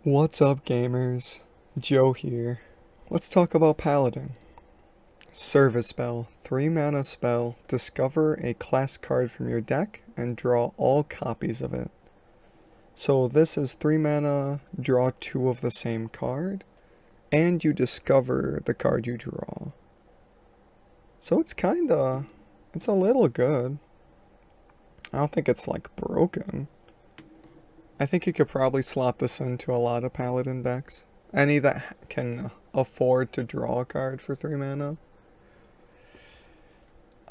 What's up, gamers? Joe here. Let's talk about Paladin. Service spell, 3 mana spell, discover a class card from your deck and draw all copies of it. So this is 3 mana, draw 2 of the same card, and you discover the card you draw. So it's a little good. I don't think it's like broken. I think you could probably slot this into a lot of Paladin decks. Any that can afford to draw a card for 3 mana.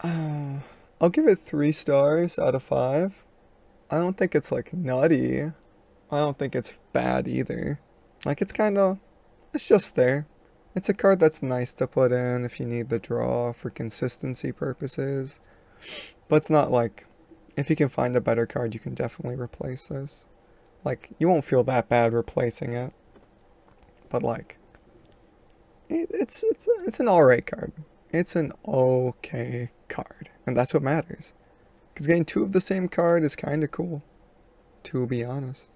I'll give it 3 stars out of 5. I don't think it's like nutty. I don't think it's bad either. Like it's just there. It's a card that's nice to put in if you need the draw for consistency purposes. But it's not like, if you can find a better card, you can definitely replace this. Like, you won't feel that bad replacing it. But like, it's an alright card. It's an okay card. And that's what matters. Because getting 2 of the same card is kind of cool. To be honest.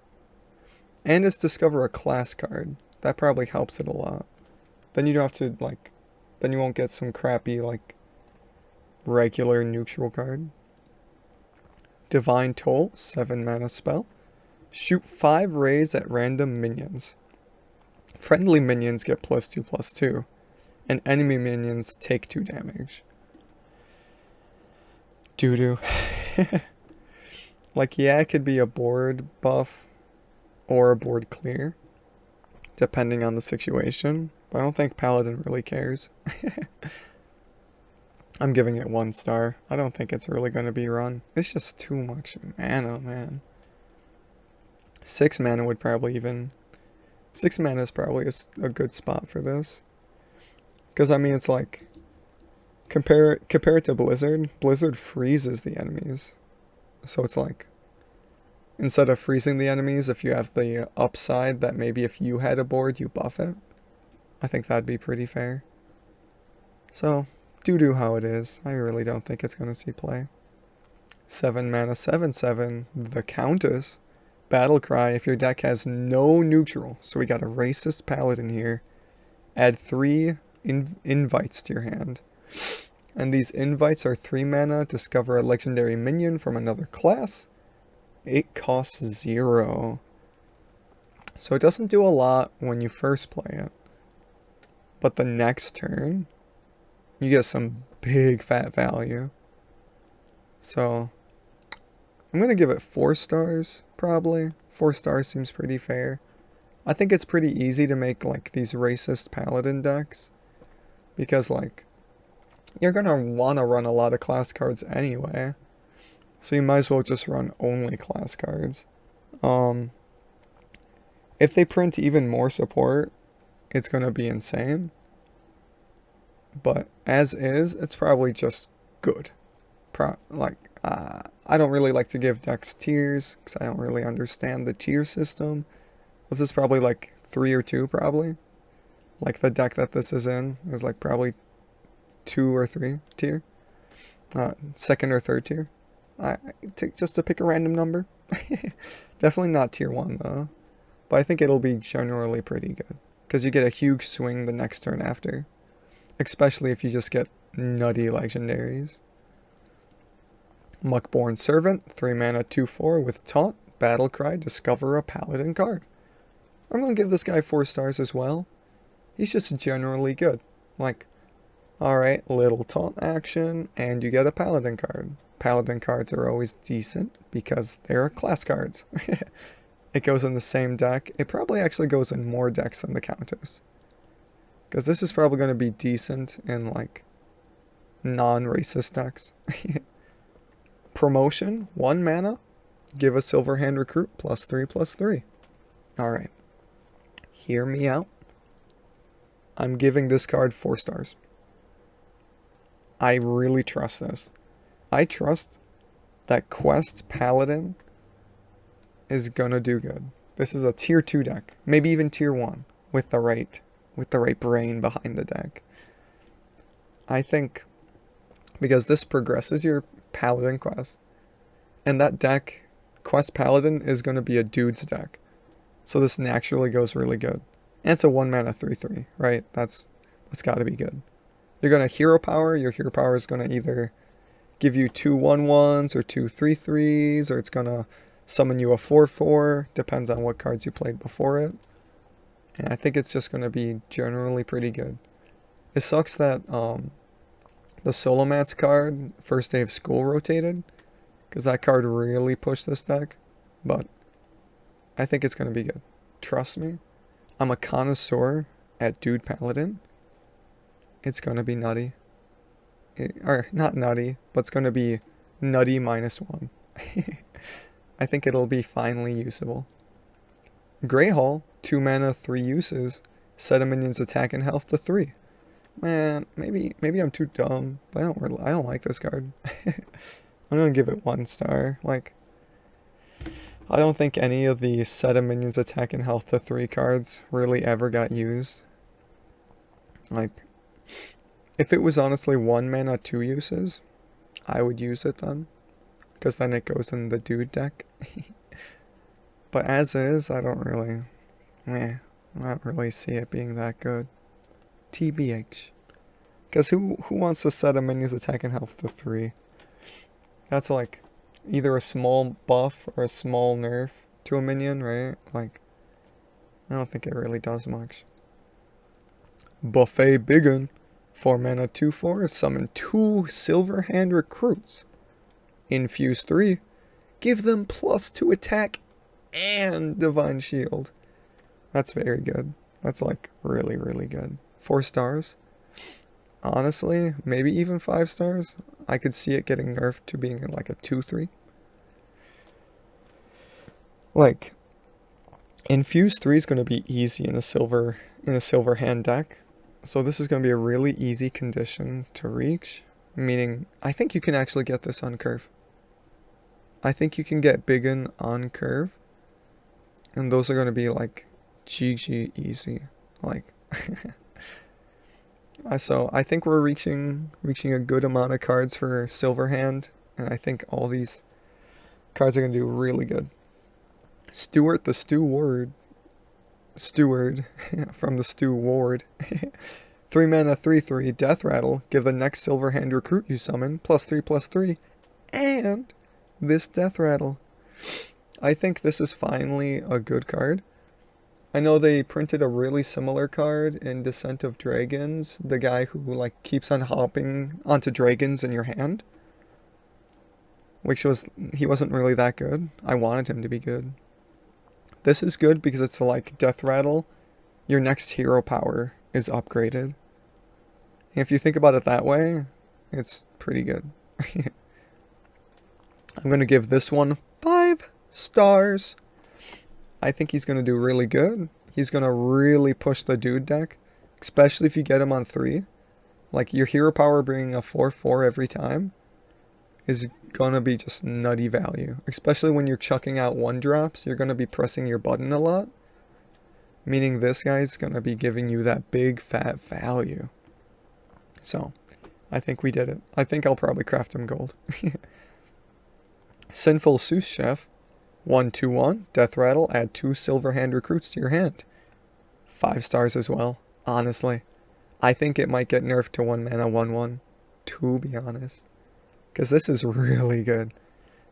And it's discover a class card. That probably helps it a lot. Then you don't have to, like, then you won't get some crappy, like, regular neutral card. Divine Toll, 7 mana spell. Shoot 5 rays at random minions. Friendly minions get +2/+2, and enemy minions take 2 damage. Doo-doo. Like, yeah, it could be a board buff or a board clear, depending on the situation, but I don't think Paladin really cares. I'm giving it 1 star. I don't think it's really going to be run. It's just too much mana, man. 6 mana would probably even... 6 mana is probably a good spot for this. Because, I mean, it's like... Compare it to Blizzard. Blizzard freezes the enemies. So it's like... Instead of freezing the enemies, if you have the upside that maybe if you had a board, you buff it. I think that'd be pretty fair. So, do how it is. I really don't think it's going to see play. 7 mana, 7/7. The Countess. Battle Cry, if your deck has no neutral, so we got a racist Paladin here, add 3 invites to your hand. And these invites are 3 mana, discover a legendary minion from another class. It costs 0. So it doesn't do a lot when you first play it. But the next turn, you get some big fat value. So I'm going to give it 4 stars, probably. 4 stars seems pretty fair. I think it's pretty easy to make, like, these racist Paladin decks. Because, like, you're going to want to run a lot of class cards anyway. So you might as well just run only class cards. If they print even more support, it's going to be insane. But as is, it's probably just good. I don't really like to give decks tiers, because I don't really understand the tier system. This is probably like 3 or 2, probably. Like the deck that this is in is like probably 2 or 3 tier. 2nd or 3rd tier. Just to pick a random number. Definitely not tier 1 though. But I think it'll be generally pretty good. Because you get a huge swing the next turn after. Especially if you just get nutty legendaries. Muckborn Servant, 3 mana, 2/4 with Taunt, Battle Cry, discover a Paladin card. I'm going to give this guy 4 stars as well. He's just generally good. Like, alright, little taunt action, and you get a Paladin card. Paladin cards are always decent because they're class cards. It goes in the same deck. It probably actually goes in more decks than the Countess. Because this is probably going to be decent in, like, non-racist decks. Promotion, 1 mana. Give a Silverhand Recruit, +3/+3. Alright. Hear me out. I'm giving this card 4 stars. I really trust this. I trust that Quest Paladin is gonna do good. This is a tier 2 deck. Maybe even tier 1. With the right brain behind the deck. I think because this progresses your Paladin quest. And that deck, Quest Paladin, is going to be a dude's deck. So this naturally goes really good. And it's a 1 mana 3/3, right? That's gotta be good. You're gonna hero power. Your hero power is gonna either give you 2 1/1s or 2 3/3s, or it's gonna summon you a 4/4. Depends on what cards you played before it. And I think it's just gonna be generally pretty good. It sucks that the Solomats card, First Day of School, rotated, because that card really pushed this deck, but I think it's going to be good. Trust me, I'm a connoisseur at Dude Paladin. It's going to be nutty. Or not nutty, but it's going to be nutty -1. I think it'll be finally usable. Greyhall, 2 mana, 3 uses, set a minion's attack and health to 3. Man, maybe I'm too dumb, but I don't like this card. I'm gonna give it 1 star. Like, I don't think any of the set a minion's attack and health to 3 cards really ever got used. Like, if it was honestly 1 mana, 2 uses, I would use it then, because then it goes in the dude deck. But as is, I don't really see it being that good. TBH. Because who wants to set a minion's attack and health to 3? That's like either a small buff or a small nerf to a minion, right? Like, I don't think it really does much. Buffet Biggin, 4 mana 2/4, summon 2 Silverhand Recruits. Infuse 3, give them +2 attack and Divine Shield. That's very good. That's like really, really good. 4 stars. Honestly, maybe even 5 stars. I could see it getting nerfed to being like a 2/3. Like, Infuse 3 is going to be easy in a silver hand deck. So this is going to be a really easy condition to reach. Meaning, I think you can actually get this on curve. I think you can get Biggin on curve. And those are going to be like GG easy. Like, so I think we're reaching a good amount of cards for Silverhand, and I think all these cards are going to do really good. Stewart the Steward from the Steward. 3 mana 3/3 Death Rattle. Give the next Silverhand recruit you summon +3/+3 and this Death Rattle. I think this is finally a good card. I know they printed a really similar card in Descent of Dragons, the guy who like keeps on hopping onto dragons in your hand. He wasn't really that good. I wanted him to be good. This is good because it's like Death Rattle. Your next hero power is upgraded. And if you think about it that way, it's pretty good. I'm going to give this one 5 stars. I think he's going to do really good. He's going to really push the dude deck, especially if you get him on 3. Like, your hero power bringing a 4/4 every time is going to be just nutty value. Especially when you're chucking out 1-drops, you're going to be pressing your button a lot. Meaning this guy's going to be giving you that big fat value. So, I think we did it. I think I'll probably craft him gold. Sinful Sous Chef. 1/2/1, Death Rattle, add 2 Silverhand recruits to your hand. 5 stars as well, honestly. I think it might get nerfed to 1 mana 1/1, to be honest. Because this is really good.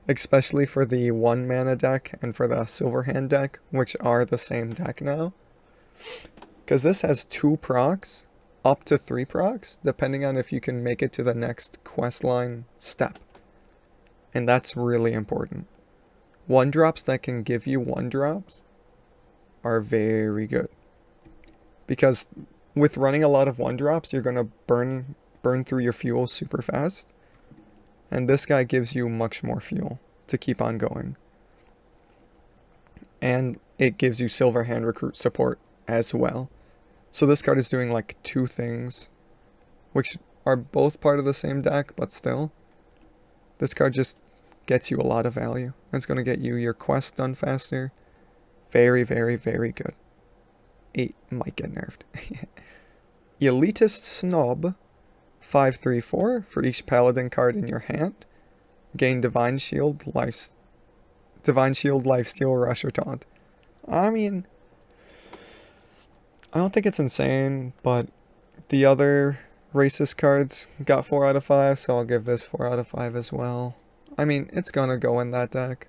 Especially for the 1 mana deck and for the Silverhand deck, which are the same deck now. Because this has 2 procs, up to 3 procs, depending on if you can make it to the next questline step. And that's really important. 1-drops that can give you 1-drops are very good. Because with running a lot of 1-drops, you're going to burn through your fuel super fast. And this guy gives you much more fuel to keep on going. And it gives you Silverhand recruit support as well. So this card is doing like 2 things, which are both part of the same deck, but still. This card just gets you a lot of value. It's going to get you your quest done faster. Very, very, very good. 8 might get nerfed. Elitist Snob. 5/3/4 for each Paladin card in your hand. Gain Divine Shield, Lifesteal, Rush, or Taunt. I mean, I don't think it's insane, but the other racist cards got 4 out of 5, so I'll give this 4 out of 5 as well. I mean, it's gonna go in that deck.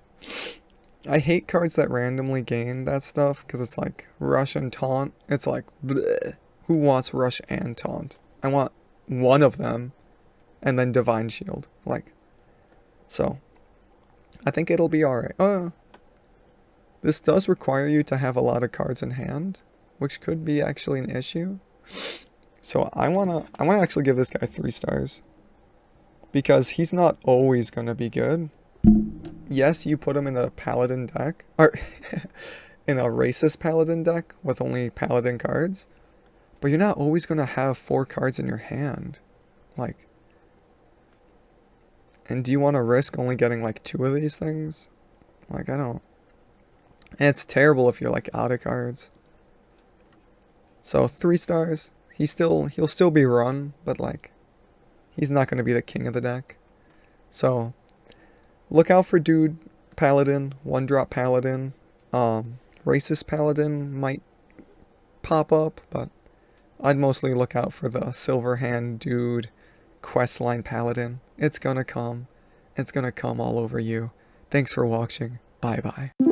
I hate cards that randomly gain that stuff, because it's like Rush and Taunt. It's like, bleh. Who wants Rush and Taunt? I want one of them, and then Divine Shield. Like, so, I think it'll be alright. This does require you to have a lot of cards in hand, which could be actually an issue. So I wanna actually give this guy 3 stars. Because he's not always gonna be good. Yes, you put him in a Paladin deck, or in a racist Paladin deck with only Paladin cards, but you're not always gonna have 4 cards in your hand. Like, and do you want to risk only getting like 2 of these things? Like, I don't. And it's terrible if you're like out of cards. So 3 stars. He'll still be run, but like, he's not going to be the king of the deck. So look out for Dude Paladin, 1-drop Paladin. Racist Paladin might pop up, but I'd mostly look out for the Silver Hand Dude Questline Paladin. It's gonna come. It's gonna come all over you. Thanks for watching. Bye bye.